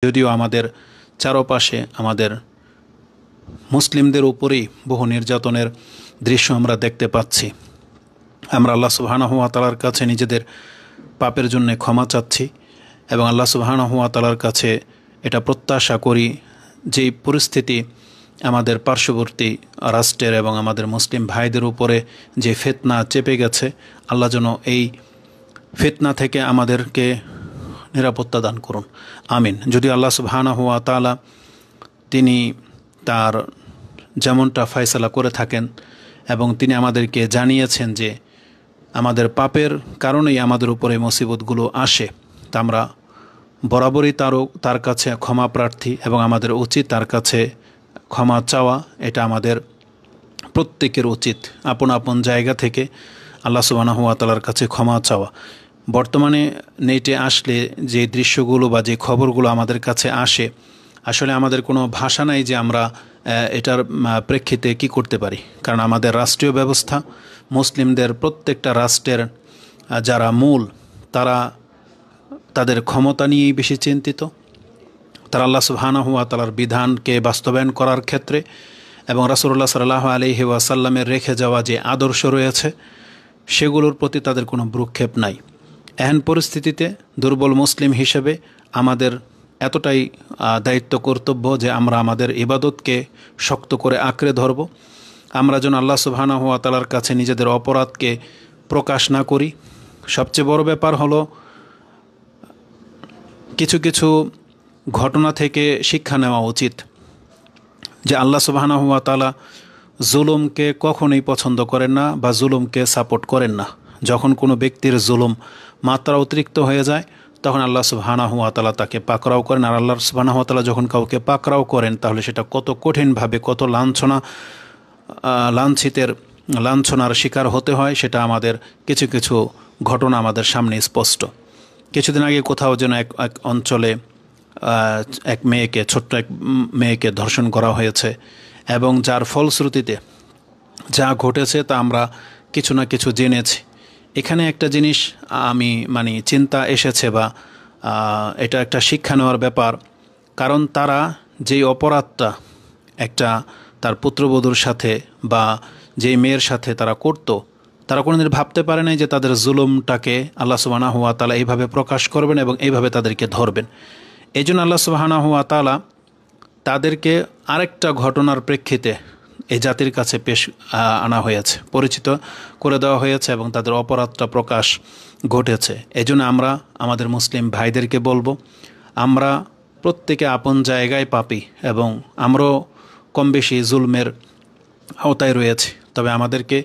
যদিও আমাদের চারপাশে আমাদের মুসলিমদের উপরেই বহু নির্যাতনের দৃশ্য আমরা দেখতে পাচ্ছি। আমরা আল্লাহ সুবহানাহু ওয়া তাআলার কাছে নিজেদের পাপের জন্য ক্ষমা চাচ্ছি এবং আল্লাহ সুবহানাহু ওয়া তাআলার কাছে এটা প্রত্যাশা করি যেই পরিস্থিতি আমাদের পার্শ্ববর্তী রাষ্ট্রের এবং আমাদের মুসলিম ভাইদের উপরে যে ফিতনা চেপে গেছে, আল্লাহ যেন এই ফিতনা থেকে আমাদেরকে নিরাপত্তা দান করুন, আমিন। যদি আল্লাহ সুবহানাহু ওয়া তাআলা তিনি তার যেমনটা ফয়সালা করে থাকেন এবং তিনি আমাদেরকে জানিয়েছেন যে আমাদের পাপের কারণেই আমাদের উপরে মুসিবতগুলো আসে, তা আমরা বরাবরই তার কাছে ক্ষমা প্রার্থী এবং আমাদের উচিত তার কাছে ক্ষমা চাওয়া। এটা আমাদের প্রত্যেকের উচিত আপন আপন জায়গা থেকে আল্লাহ সুবহানাহু ওয়া তাআলার কাছে ক্ষমা চাওয়া। বর্তমানে নেটে আসলে যে দৃশ্যগুলো বা যে খবরগুলো আমাদের কাছে আসে, আসলে আমাদের কোনো ভাষা নাই যে আমরা এটার প্রেক্ষিতে কি করতে পারি। কারণ আমাদের রাষ্ট্রীয় ব্যবস্থা, মুসলিমদের প্রত্যেকটা রাষ্ট্রের যারা মূল, তারা তাদের ক্ষমতা নিয়েই বেশি চিন্তিত। তারা আল্লাহ সুবহানাহু ওয়া তাআলার বিধানকে বাস্তবায়ন করার ক্ষেত্রে এবং রাসূলুল্লাহ সাল্লাল্লাহু আলাইহি ওয়াসাল্লামের রেখে যাওয়া যে আদর্শ রয়েছে সেগুলোর প্রতি তাদের কোনো ভ্রুক্ষেপ নাই। এহেন পরিস্থিতিতে দুর্বল মুসলিম হিসেবে আমাদের এতটাই দায়িত্ব কর্তব্য যে আমরা আমাদের ইবাদতকে শক্ত করে আঁকড়ে ধরব। আমরা যেন আল্লাহ সুবহানাহু ওয়া তাআলার কাছে নিজেদের অপরাধকে প্রকাশ না করি। সবচেয়ে বড় ব্যাপার হলো কিছু কিছু ঘটনা থেকে শিক্ষা নেওয়া উচিত যে আল্লাহ সুবহানাহু ওয়া তাআলা জুলুমকে কখনোই পছন্দ করেন না বা জুলুমকে সাপোর্ট করেন না। যখন কোনো ব্যক্তির জুলুম মাত্রা অতিরিক্ত হয়ে যায় তখন আল্লাহ সুবহানাহু ওয়া তাআলা তাকে পাকড়াও করেন। আর আল্লাহ সুবহানাহু ওয়া তাআলা যখন কাউকে পাকড়াও করেন তাহলে সেটা কত কঠিনভাবে, কত লাঞ্ছনার শিকার হতে হয় সেটা আমাদের কিছু কিছু ঘটনা আমাদের সামনে স্পষ্ট। কিছুদিন আগে কোথাও যেন এক অঞ্চলে ছোট্ট এক মেয়েকে ধর্ষণ করা হয়েছে এবং যার ফলশ্রুতিতে যা ঘটেছে তা আমরা কিছু না কিছু জেনেছি। এখানে একটা জিনিস চিন্তা এসেছে বা এটা একটা শিক্ষা নেওয়ার ব্যাপার। কারণ তারা যেই অপরাধটা একটা তার পুত্রবধূর সাথে বা যেই মেয়ের সাথে তারা করত, তারা কোনোদিন ভাবতে পারে নাই যে তাদের জুলুমটাকে আল্লাহ সুবহানাহু ওয়া তাআলা এইভাবে প্রকাশ করবেন এবং এইভাবে তাদেরকে ধরবেন। এই জন্য আল্লাহ সুবহানাহু ওয়া তাআলা তাদেরকে আরেকটা ঘটনার প্রেক্ষিতে এই জাতির কাছে আনা হয়েছে, পরিচিত করে দেওয়া হয়েছে এবং তাদের অপরাধটা প্রকাশ ঘটেছে। এই জন্য আমরা আমাদের মুসলিম ভাইদেরকে বলবো, আমরা প্রত্যেকে আপন জায়গায় পাপী এবং আমরাও কম বেশি জুলমের আওতায় রয়েছে। তবে আমাদেরকে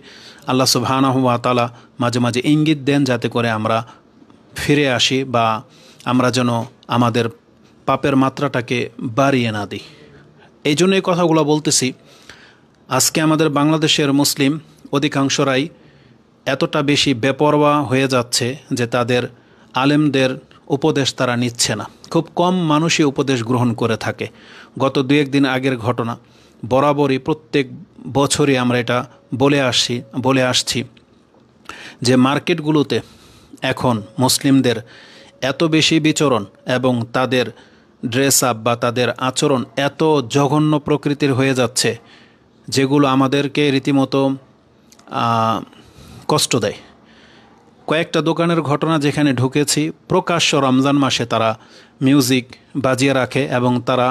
আল্লাহ সুবহানাহু ওয়া তাআলা মাঝে মাঝে ইঙ্গিত দেন যাতে করে আমরা ফিরে আসি বা আমরা যেন আমাদের পাপের মাত্রাটাকে বাড়িয়ে না দিই। এই জন্য এই কথাগুলো বলতেছি। আজকে আমাদের বাংলাদেশের মুসলিম অধিকাংশরাই এতটা বেশি বেপরোয়া হয়ে যাচ্ছে যে তাদের আলেমদের উপদেশ তারা নিচ্ছে না। খুব কম মানুষই উপদেশ গ্রহণ করে থাকে। গত 2-1 দিন আগের ঘটনা, বরাবরই প্রত্যেক বছরই আমরা এটা বলে আসছি যে মার্কেটগুলোতে এখন মুসলিমদের এত বেশি বিচরণ এবং তাদের ড্রেস আপ বা তাদের আচরণ এত জঘন্য প্রকৃতির হয়ে যাচ্ছে যেগুলো আমাদেরকে রীতিমতো কষ্ট দেয়। কয়েকটা দোকানের ঘটনা যেখানে ঢুকেছি, প্রকাশ্য রমজান মাসে তারা মিউজিক বাজিয়ে রাখে এবং তারা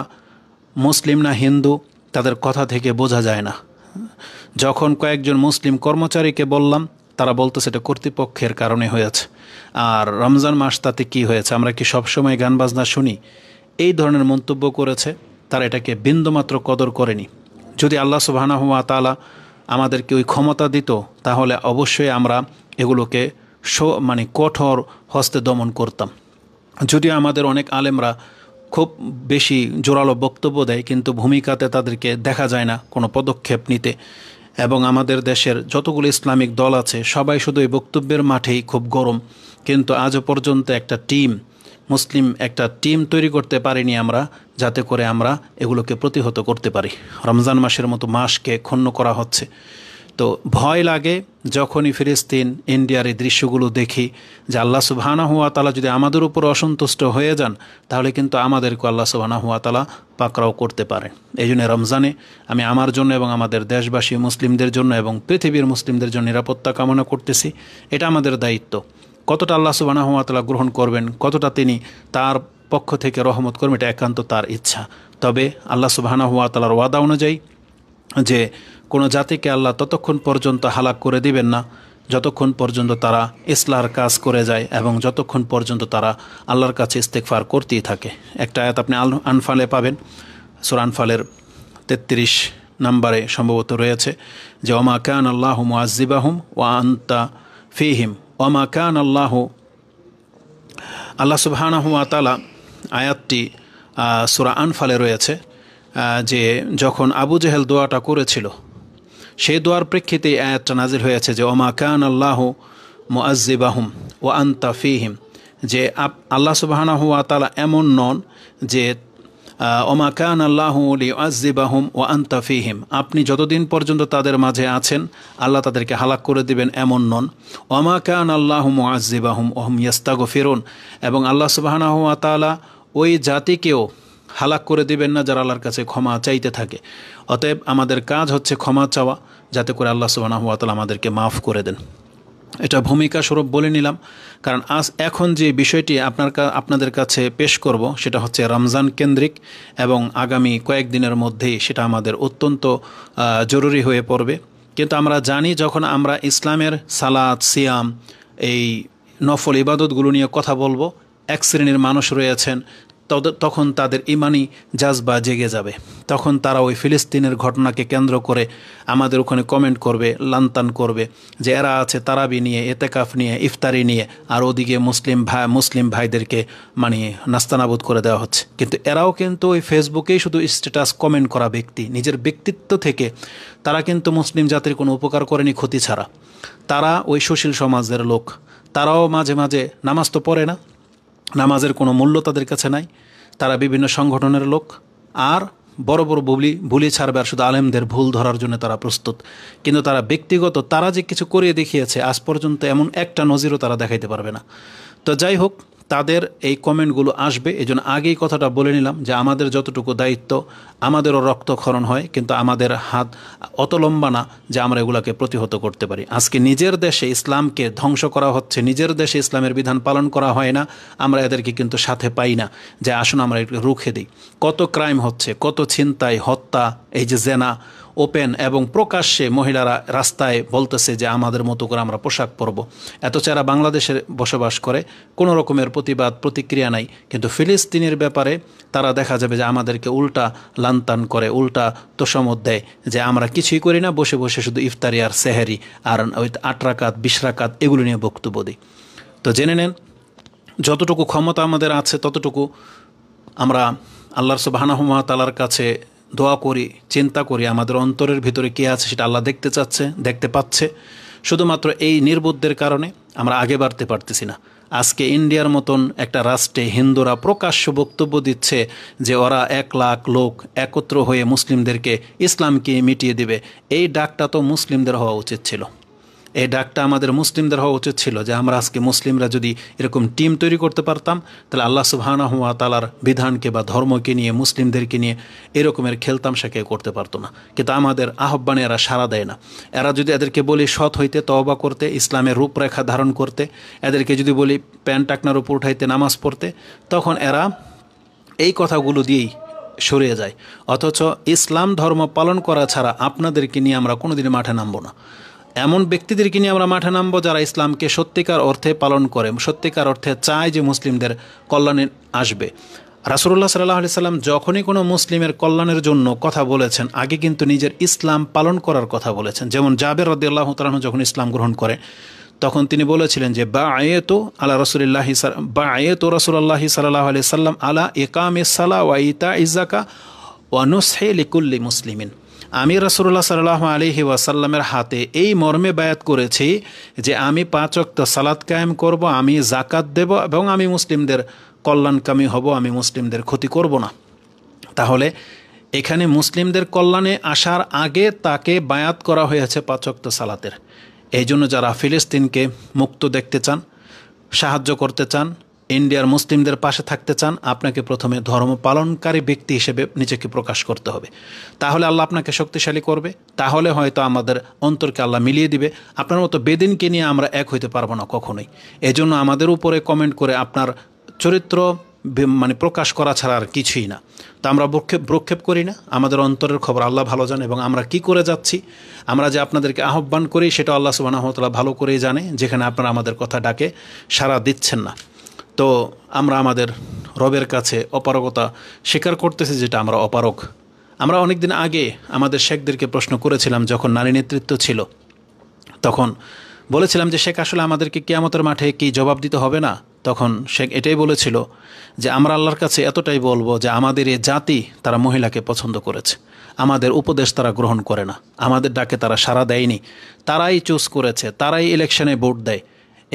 মুসলিম না হিন্দু তাদের কথা থেকে বোঝা যায় না। যখন কয়েকজন মুসলিম কর্মচারীকে বললাম, তারা বলতো সেটা কর্তৃপক্ষের কারণে হয়েছে, আর রমজান মাস তাতে কি হয়েছে, আমরা কি সবসময় গান বাজনা শুনি? এই ধরনের মন্তব্য করেছে। তারা এটাকে বিন্দুমাত্র কদর করেনি। যদি আল্লাহ সুবহানাহু ওয়া তাআলা আমাদেরকে ওই ক্ষমতা দিত তাহলে অবশ্যই আমরা এগুলোকে কঠোর হস্তে দমন করতাম। যদিও আমাদের অনেক আলেমরা খুব বেশি জোরালো বক্তব্য দেয়, কিন্তু ভূমিকাতে তাদেরকে দেখা যায় না কোনো পদক্ষেপ নিতে। এবং আমাদের দেশের যতগুলো ইসলামিক দল আছে সবাই শুধু এই বক্তব্যের মাঠেই খুব গরম, কিন্তু আজও পর্যন্ত মুসলিম একটা টিম তৈরি করতে পারিনি আমরা, যাতে করে আমরা এগুলোকে প্রতিহত করতে পারি। রমজান মাসের মতো মাসকে ক্ষুণ্ণ করা হচ্ছে। তো ভয় লাগে যখনই ফিলিস্তিন ইন্ডিয়ার এই দৃশ্যগুলো দেখি যে আল্লাহ সুবহানাহু ওয়া তাআলা যদি আমাদের উপর অসন্তুষ্ট হয়ে যান তাহলে কিন্তু আমাদেরকে আল্লাহ সুবহানাহু ওয়া তাআলা পাকড়াও করতে পারে। এই জন্য রমজানে আমি আমার জন্য এবং আমাদের দেশবাসী মুসলিমদের জন্য এবং পৃথিবীর মুসলিমদের জন্য নিরাপত্তা কামনা করতেছি। এটা আমাদের দায়িত্ব। কতটা আল্লাহ সুবহানাহু ওয়া তাআলা গ্রহণ করবেন, কতটা তিনি তার পক্ষ থেকে রহমত করবেন, এটা একান্ত তার ইচ্ছা। তবে আল্লাহ সুবহানাহু ওয়া তাআলার ওয়াদা অনুযায়ী যে কোনো জাতিকে আল্লাহ ততক্ষণ পর্যন্ত হালাক করে দিবেন না যতক্ষণ পর্যন্ত তারা ইসলাহর কাজ করে যায় এবং যতক্ষণ পর্যন্ত তারা আল্লাহর কাছে ইস্তেগফার করতেই থাকে। একটা আয়াত আপনি আনফালে পাবেন, সূরা আনফালের 33 নম্বরে সম্ভবত রয়েছে যে ওমা কান আল্লাহু মুআয্যিবাহুম ওয়া আনতা ফীহিম ওমা কান আল্লাহ সুবহানাহু ওয়া তাআলা আয়াতটি সূরা আনফালে রয়েছে যে যখন আবু জেহেল দোয়াটা করেছিল সেই দোয়ার প্রেক্ষিতে আয়াতটা নাজিল হয়েছে যে ওমা কান আল্লাহু মুআয্যিবাহুম ওয়া আনতা ফীহিম, যে আল্লাহ সুবহানাহু ওয়া তাআলা এমন নন যে ওমা কান আল্লাহু লিউআয্যিবাহুম ওয়া আনতা ফীহিম, আপনি যতদিন পর্যন্ত তাদের মাঝে আছেন আল্লাহ তাদেরকে হালাক করে দিবেন এমন নন। ওমা কান আল্লাহু মুআয্যিবাহুম ওয়া হুম ইস্তাগফিরুন, এবং আল্লাহ সুবহানাহু ওয়া তাআলা ওই জাতিকেও হালাক করে দিবেন না যারা আল্লাহর কাছে ক্ষমা চাইতে থাকে। অতএব আমাদের কাজ হচ্ছে ক্ষমা চাওয়া, যাতে করে আল্লাহ সুবহানাহু ওয়া তাআলা আমাদেরকে মাফ করে দেন। এটা ভূমিকা স্বরূপ বলে নিলাম, কারণ এখন যে বিষয়টি আপনাদের কাছে পেশ করব সেটা হচ্ছে রমজান কেন্দ্রিক এবং আগামী কয়েকদিনের মধ্যেই সেটা আমাদের অত্যন্ত জরুরি হয়ে পড়বে। কিন্তু আমরা জানি যখন আমরা ইসলামের সালাত সিয়াম এই নফল ইবাদতগুলো নিয়ে কথা বলবো, এক শ্রেণীর মানুষ রয়েছেন তখন তাদের ইমানি জাজবা জেগে যাবে। তখন তারা ওই ফিলিস্তিনের ঘটনাকে কেন্দ্র করে আমাদের ওখানে কমেন্ট করবে, লান্তান করবে যে এরা আছে তারাবি নিয়ে, এতেকাফ নিয়ে, ইফতারি নিয়ে, আর ওদিকে মুসলিম ভাইদেরকে মানে নাস্তানাবুদ করে দেওয়া হচ্ছে। কিন্তু এরাও কিন্তু ওই ফেসবুকেই শুধু স্ট্যাটাস কমেন্ট করা ব্যক্তি, নিজের ব্যক্তিত্ব থেকে তারা কিন্তু মুসলিম জাতির কোনো উপকার করেনি ক্ষতি ছাড়া। তারা ওই সুশীল সমাজের লোক, তারাও মাঝে মাঝে নামাজ তো পড়ে না, নামাজের কোনো মূল্য তাদের কাছে নাই। তারা বিভিন্ন সংগঠনের লোক, আর বড় বড় বুলি ছাড়বে আর শুধু আলেমদের ভুল ধরার জন্য তারা প্রস্তুত। কিন্তু তারা ব্যক্তিগত তারা যে কিছু করিয়ে দেখিয়েছে আজ পর্যন্ত এমন একটা নজিরও তারা দেখাইতে পারবে না। তো যাই হোক, তাদের এই কমেন্টগুলো আসবে, এই জন্য আগেই কথাটা বলে নিলাম যে আমাদের যতটুকু দায়িত্ব, আমাদেরও রক্তক্ষরণ হয়, কিন্তু আমাদের হাত অত লম্বা না যে আমরা এগুলাকে প্রতিহত করতে পারি। আজকে নিজের দেশে ইসলামকে ধ্বংস করা হচ্ছে, নিজের দেশে ইসলামের বিধান পালন করা হয় না, আমরা এদেরকে কিন্তু সাথে পাই না যে আসুন আমরা একটু রুখে দিই। কত ক্রাইম হচ্ছে, কত ছিনতাই, হত্যা, এই যে জেনা ওপেন এবং প্রকাশ্যে মহিলারা রাস্তায় বলতেছে যে আমাদের মতো করে আমরা পোশাক পরব, অথচ এরা বাংলাদেশে বসবাস করে, কোনো রকমের প্রতিবাদ প্রতিক্রিয়া নাই। কিন্তু ফিলিস্তিনের ব্যাপারে তারা দেখা যাবে যে আমাদেরকে উল্টা লান্তান করে, উল্টা তোষামত দেয় যে আমরা কিছুই করি না, বসে বসে শুধু ইফতারি আর সেহেরি আর ওই 8 রাকাত 20 রাকাত এগুলো নিয়ে বক্তব্য দিই। তো জেনে নেন, যতটুকু ক্ষমতা আমাদের আছে ততটুকু আমরা আল্লাহ সুবহানাহু ওয়া তাআলার কাছে দোয়া করি, চিন্তা করি আমাদের অন্তরের ভিতরে কে আছে সেটা আল্লাহ দেখতে পাচ্ছে। শুধুমাত্র এই নির্বুদ্ধের কারণে আমরা আগে বাড়তে পারতেছি না। আজকে ইন্ডিয়ার মতন একটা রাষ্ট্রে হিন্দুরা প্রকাশ্য বক্তব্য দিচ্ছে যে ওরা 1 লাখ লোক একত্র হয়ে মুসলিমদেরকে ইসলামকে মিটিয়ে দিবে। এই ডাকটা তো মুসলিমদের হওয়া উচিত ছিল, এই ডাকটা আমাদের মুসলিমদের হওয়া উচিত ছিল যে আমরা আজকে মুসলিমরা যদি এরকম টিম তৈরি করতে পারতাম তাহলে আল্লাহ সুবহানাহু ওয়া তাআলার বিধানকে বা ধর্মকে নিয়ে, মুসলিমদেরকে নিয়ে এরকমের খেলতামশা কেউ করতে পারতো না। কিন্তু আমাদের আহ্বানে এরা সাড়া দেয় না। এরা যদি এদেরকে বলি সৎ হইতে, তওবা করতে, ইসলামের রূপরেখা ধারণ করতে, এদেরকে যদি বলি প্যান্ট টাকনার উপর উঠাইতে, নামাজ পড়তে, তখন এরা এই কথাগুলো দিয়েই সরিয়ে যায়। অথচ ইসলাম ধর্ম পালন করা ছাড়া আপনাদেরকে নিয়ে আমরা কোনোদিন মাঠে নামবো না। এমন ব্যক্তিদেরকে নিয়ে আমরা মাঠে নামবো যারা ইসলামকে সত্যিকার অর্থে পালন করে, সত্যিকার অর্থে চায় যে মুসলিমদের কল্যাণে আসবে। রাসূলুল্লাহ সাল্লাল্লাহু আলাইহি সাল্লাম যখনই কোনো মুসলিমের কল্যাণের জন্য কথা বলেছেন, আগে কিন্তু নিজের ইসলাম পালন করার কথা বলেছেন। যেমন জাবের রাদিয়াল্লাহু তাআলা যখন ইসলাম গ্রহণ করে তখন তিনি বলেছিলেন যে বাআয়াতু রাসূলুল্লাহি সাল্লাল্লাহু আলাইহি সাল্লাম আলা ইকামিস সালাহ ওয়া ইতাইজ যাকাত ওয়া নুসহি লিকুল্লি মুসলিমিন। আমি রাসূলুল্লাহ সাল্লাল্লাহু আলাইহি ওয়াসাল্লামের হাতে এই মর্মে বায়াত করেছি যে আমি 5 ওয়াক্ত সালাত কায়েম করব, আমি যাকাত দেব এবং আমি মুসলিমদের কল্যাণকামী হব, আমি মুসলিমদের ক্ষতি করব না। তাহলে এখানে মুসলিমদের কল্যাণে আসার আগে তাকে বায়াত করা হয়েছে 5 ওয়াক্ত সালাতের। এই জন্য যারা ফিলিস্তিনকে মুক্ত দেখতে চান, সাহায্য করতে চান, ইন্ডিয়ার মুসলিমদের পাশে থাকতে চান, আপনাকে প্রথমে ধর্ম পালনকারী ব্যক্তি হিসেবে নিজেকে প্রকাশ করতে হবে। তাহলে আল্লাহ আপনাকে শক্তিশালী করবে, তাহলে হয়তো আমাদের অন্তরকে আল্লাহ মিলিয়ে দিবে। আপনার মতো বেদিনকে নিয়ে আমরা এক হইতে পারবো না কখনোই। এজন্য আমাদের উপরে কমেন্ট করে আপনার চরিত্র মানে প্রকাশ করা ছাড়া আর কিছুই না। তা আমরা ভ্রুক্ষেপ করি না, আমাদের অন্তরের খবর আল্লাহ ভালো জানে, এবং আমরা কি করে যাচ্ছি, আমরা যে আপনাদেরকে আহ্বান করি সেটা আল্লাহ সুবহানাহু ওয়া তাআলা ভালো করেই জানে, যেখানে আপনারা আমাদের কথা ডাকে সাড়া দিচ্ছেন না। তো আমরা আমাদের রবের কাছে অপারগতা স্বীকার করতেছি, যেটা আমরা অপারগ। আমরা অনেক দিন আগে আমাদের শেখদেরকে প্রশ্ন করেছিলাম, যখন নারী নেতৃত্ব ছিল, তখন বলেছিলাম যে শেখ আসলে আমাদেরকে কিয়ামতের মাঠে কি জবাব দিতে হবে না? তখন শেখ এটাই বলেছিল যে আমরা আল্লাহর কাছে এতটাই বলবো যে আমাদের এই জাতি তারা মহিলাকে পছন্দ করেছে, আমাদের উপদেশ তারা গ্রহণ করে না, আমাদের ডাকে তারা সাড়া দেয়নি, তারাই চুজ করেছে, তারাই ইলেকশনে ভোট দেয়।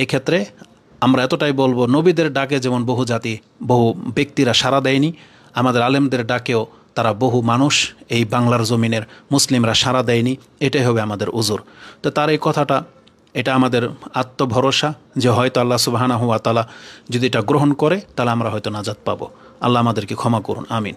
এক্ষেত্রে আমরা এতটাই বলবো, নবীদের ডাকে যেমন বহু জাতি বহু ব্যক্তিরা সাড়া দেয়নি, আমাদের আলেমদের ডাকেও তারা বহু মানুষ এই বাংলার জমিনের মুসলিমরা সাড়া দেয়নি। এটাই হবে আমাদের উজুর। তো তার এই কথাটা, এটা আমাদের আত্মভরসা যে হয়তো আল্লাহ সুবহানাহু ওয়া তাআলা যদি এটা গ্রহণ করে তাহলে আমরা হয়তো নাজাত পাবো। আল্লাহ আমাদেরকে ক্ষমা করুন, আমিন।